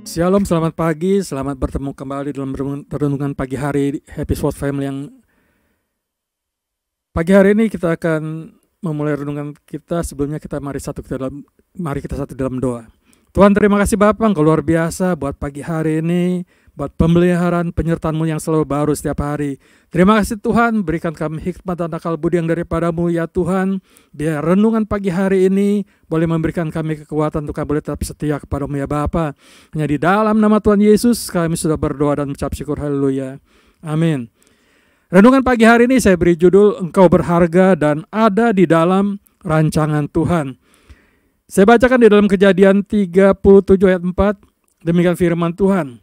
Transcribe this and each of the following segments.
Shalom, selamat pagi, selamat bertemu kembali dalam renungan pagi hari Happy Sport Family yang pagi hari ini kita akan memulai renungan kita. Sebelumnya mari kita satu dalam doa. Tuhan, terima kasih Bapa, Engkau luar biasa buat pagi hari ini, buat pemeliharaan penyertaan-Mu yang selalu baru setiap hari. Terima kasih Tuhan, berikan kami hikmat dan akal budi yang daripada-Mu ya Tuhan. Biar renungan pagi hari ini boleh memberikan kami kekuatan untuk kami boleh tetap setia kepada-Mu ya Bapa. Hanya di dalam nama Tuhan Yesus kami sudah berdoa dan mengucap syukur, haleluya. Amin. Renungan pagi hari ini saya beri judul Engkau berharga dan ada di dalam rancangan Tuhan. Saya bacakan di dalam Kejadian 37 ayat 4, demikian firman Tuhan.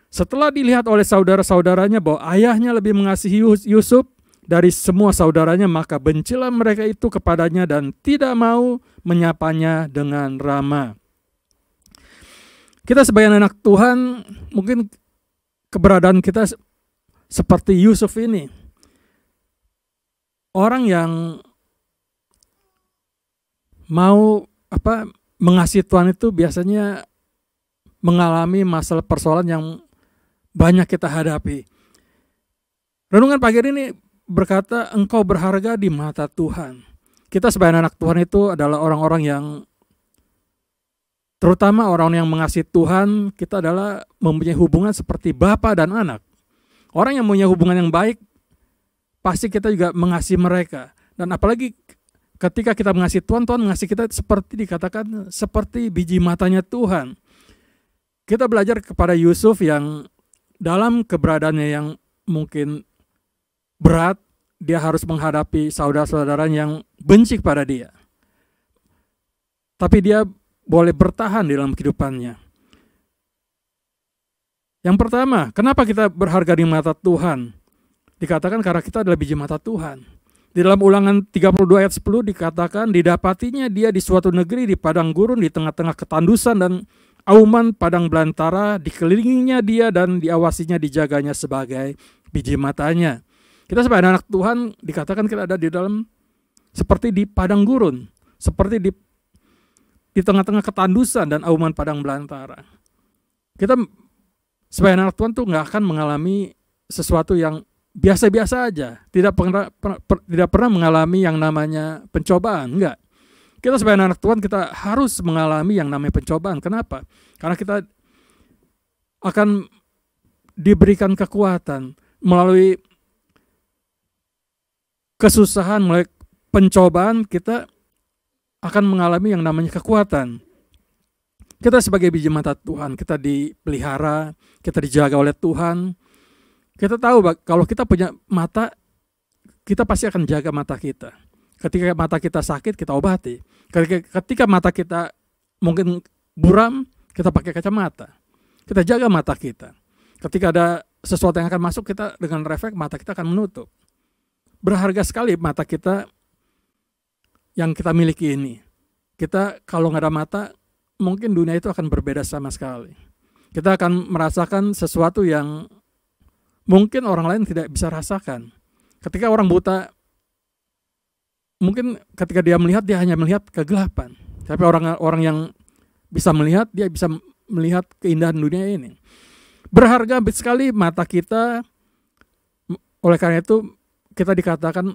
Setelah dilihat oleh saudara-saudaranya bahwa ayahnya lebih mengasihi Yusuf dari semua saudaranya, maka bencilah mereka itu kepadanya dan tidak mau menyapanya dengan ramah. Kita sebagai anak Tuhan, mungkin keberadaan kita seperti Yusuf ini. Orang yang mau mengasihi Tuhan itu biasanya mengalami masalah persoalan yang banyak kita hadapi. Renungan pagi ini berkata, engkau berharga di mata Tuhan. Kita sebagai anak Tuhan itu adalah orang-orang yang, terutama orang yang mengasihi Tuhan, kita adalah mempunyai hubungan seperti bapa dan anak. Orang yang mempunyai hubungan yang baik, pasti kita juga mengasihi mereka. Dan apalagi ketika kita mengasihi Tuhan, Tuhan mengasihi kita seperti dikatakan seperti biji matanya Tuhan. Kita belajar kepada Yusuf yang dalam keberadaannya yang mungkin berat, dia harus menghadapi saudara-saudaranya yang benci kepada dia. Tapi dia boleh bertahan dalam kehidupannya. Yang pertama, kenapa kita berharga di mata Tuhan? Dikatakan karena kita adalah biji mata Tuhan. Di dalam Ulangan 32 ayat 10 dikatakan, didapatinya dia di suatu negeri di padang gurun di tengah-tengah ketandusan dan auman padang belantara, dikelilinginya dia dan diawasinya, dijaganya sebagai biji matanya. Kita sebagai anak Tuhan dikatakan kita ada di dalam seperti di padang gurun, seperti di tengah-tengah ketandusan dan auman padang belantara. Kita sebagai anak Tuhan tuh nggak akan mengalami sesuatu yang biasa-biasa aja, tidak pernah mengalami yang namanya pencobaan, enggak. Kita sebagai anak Tuhan kita harus mengalami yang namanya pencobaan. Kenapa? Karena kita akan diberikan kekuatan melalui kesusahan, melalui pencobaan kita akan mengalami yang namanya kekuatan. Kita sebagai biji mata Tuhan, kita dipelihara, kita dijaga oleh Tuhan. Kita tahu kalau kita punya mata, kita pasti akan jaga mata kita. Ketika mata kita sakit, kita obati. Ketika mata kita mungkin buram, kita pakai kacamata. Kita jaga mata kita. Ketika ada sesuatu yang akan masuk, kita dengan refleks mata kita akan menutup. Berharga sekali mata kita yang kita miliki ini. Kita kalau nggak ada mata, mungkin dunia itu akan berbeda sama sekali. Kita akan merasakan sesuatu yang mungkin orang lain tidak bisa rasakan. Ketika orang buta, mungkin ketika dia melihat, dia hanya melihat kegelapan. Tapi orang yang bisa melihat, dia bisa melihat keindahan dunia ini. Berharga sekali mata kita. Oleh karena itu, kita dikatakan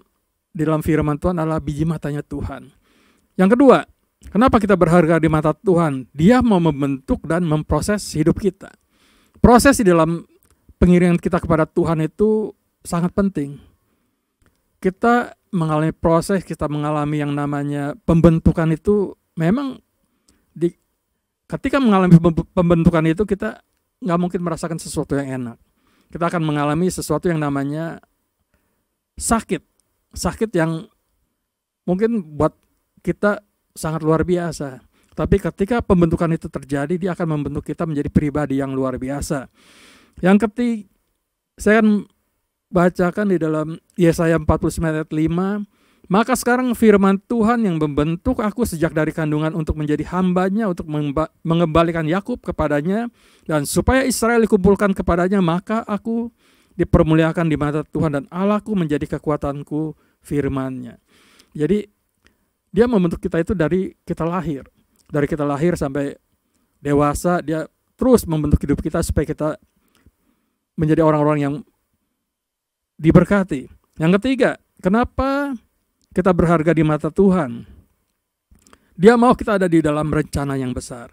di dalam firman Tuhan adalah biji matanya Tuhan. Yang kedua, kenapa kita berharga di mata Tuhan? Dia mau membentuk dan memproses hidup kita. Proses di dalam pengiringan kita kepada Tuhan itu sangat penting. Kita mengalami proses, kita mengalami yang namanya pembentukan itu memang ketika mengalami pembentukan itu kita nggak mungkin merasakan sesuatu yang enak. Kita akan mengalami sesuatu yang namanya sakit. Sakit yang mungkin buat kita sangat luar biasa. Tapi ketika pembentukan itu terjadi, dia akan membentuk kita menjadi pribadi yang luar biasa. Yang ketiga, saya akan bacakan di dalam Yesaya 49 ayat 5. Maka sekarang firman Tuhan yang membentuk aku sejak dari kandungan untuk menjadi hambanya, untuk mengembalikan Yakub kepadanya, dan supaya Israel dikumpulkan kepadanya, maka aku dipermuliakan di mata Tuhan dan Allahku menjadi kekuatanku, firman-Nya. Jadi Dia membentuk kita itu dari kita lahir. Dari kita lahir sampai dewasa, dia terus membentuk hidup kita supaya kita menjadi orang-orang yang diberkati. Yang ketiga, kenapa kita berharga di mata Tuhan? Dia mau kita ada di dalam rencana yang besar.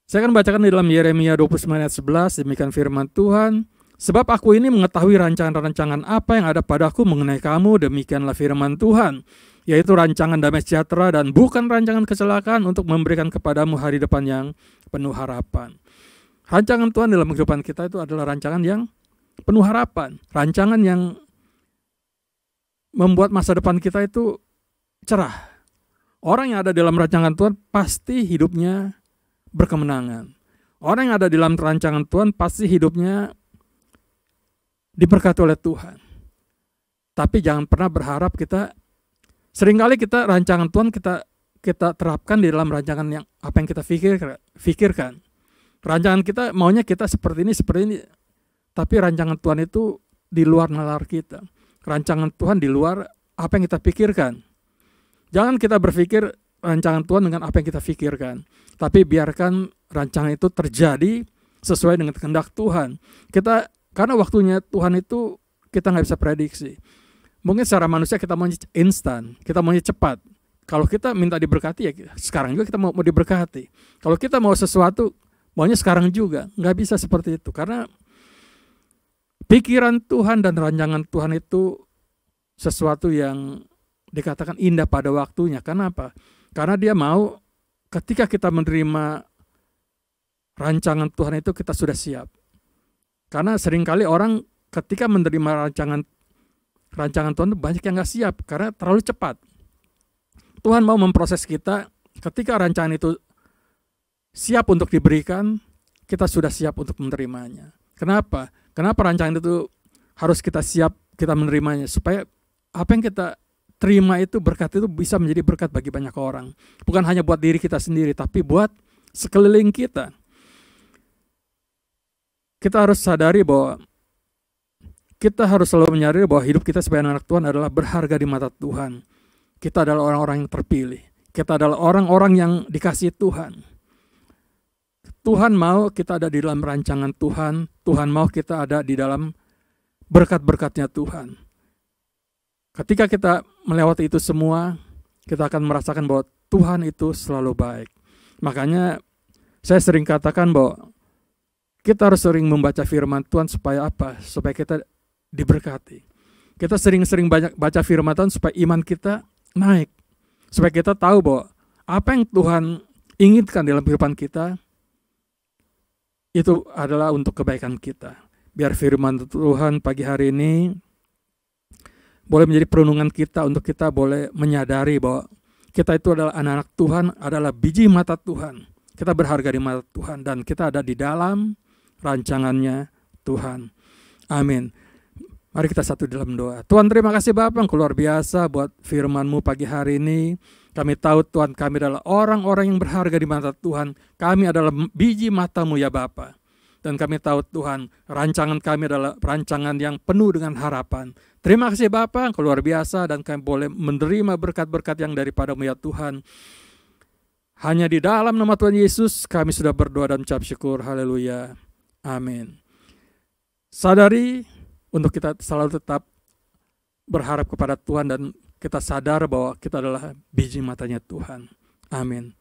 Saya akan bacakan di dalam Yeremia 29 ayat 11, demikian firman Tuhan. Sebab aku ini mengetahui rancangan-rancangan apa yang ada padaku mengenai kamu, demikianlah firman Tuhan. Yaitu rancangan damai sejahtera dan bukan rancangan kecelakaan untuk memberikan kepadamu hari depan yang penuh harapan. Rancangan Tuhan dalam kehidupan kita itu adalah rancangan yang penuh harapan. Rancangan yang membuat masa depan kita itu cerah. Orang yang ada dalam rancangan Tuhan pasti hidupnya berkemenangan. Orang yang ada dalam rancangan Tuhan pasti hidupnya diberkati oleh Tuhan. Tapi jangan pernah berharap seringkali kita rancangan Tuhan kita terapkan di dalam rancangan yang apa yang kita pikirkan. Rancangan kita maunya kita seperti ini. Tapi rancangan Tuhan itu di luar nalar kita. Rancangan Tuhan di luar apa yang kita pikirkan. Jangan kita berpikir rancangan Tuhan dengan apa yang kita pikirkan. Tapi biarkan rancangan itu terjadi sesuai dengan kehendak Tuhan. Karena waktunya Tuhan itu kita nggak bisa prediksi. Mungkin secara manusia kita mau instan, kita mau cepat. Kalau kita minta diberkati ya sekarang juga kita mau diberkati. Kalau kita mau sesuatu maunya sekarang juga, nggak bisa seperti itu. Karena pikiran Tuhan dan rancangan Tuhan itu sesuatu yang dikatakan indah pada waktunya. Kenapa? Karena dia mau ketika kita menerima rancangan Tuhan itu kita sudah siap. Karena seringkali orang ketika menerima rancangan Tuhan itu banyak yang gak siap karena terlalu cepat. Tuhan mau memproses kita ketika rancangan itu siap untuk diberikan, kita sudah siap untuk menerimanya. Kenapa? Kenapa rancangan itu harus kita siap kita menerimanya? Supaya apa yang kita terima itu berkat itu bisa menjadi berkat bagi banyak orang. Bukan hanya buat diri kita sendiri, tapi buat sekeliling kita. Kita harus sadari bahwa kita harus selalu menyadari bahwa hidup kita sebagai anak Tuhan adalah berharga di mata Tuhan. Kita adalah orang-orang yang terpilih. Kita adalah orang-orang yang dikasihi Tuhan. Tuhan mau kita ada di dalam rancangan Tuhan. Tuhan mau kita ada di dalam berkat-berkatnya Tuhan. Ketika kita melewati itu semua, kita akan merasakan bahwa Tuhan itu selalu baik. Makanya saya sering katakan bahwa kita harus sering membaca firman Tuhan supaya apa? Supaya kita diberkati. Kita sering-sering banyak baca firman Tuhan supaya iman kita naik. Supaya kita tahu bahwa apa yang Tuhan inginkan dalam kehidupan kita itu adalah untuk kebaikan kita. Biar firman Tuhan pagi hari ini boleh menjadi perenungan kita untuk kita boleh menyadari bahwa kita itu adalah anak-anak Tuhan, adalah biji mata Tuhan. Kita berharga di mata Tuhan dan kita ada di dalam rancangannya Tuhan. Amin. Mari kita satu dalam doa. Tuhan, terima kasih Bapa, Engkau luar biasa buat firman-Mu pagi hari ini. Kami tahu Tuhan, kami adalah orang-orang yang berharga di mata Tuhan. Kami adalah biji mata-Mu ya Bapa. Dan kami tahu Tuhan, rancangan kami adalah rancangan yang penuh dengan harapan. Terima kasih Bapa, Engkau luar biasa dan kami boleh menerima berkat-berkat yang daripada-Mu ya Tuhan. Hanya di dalam nama Tuhan Yesus kami sudah berdoa dan ucap syukur. Haleluya. Amin. Sadari untuk kita selalu tetap berharap kepada Tuhan dan kita sadar bahwa kita adalah biji matanya Tuhan. Amin.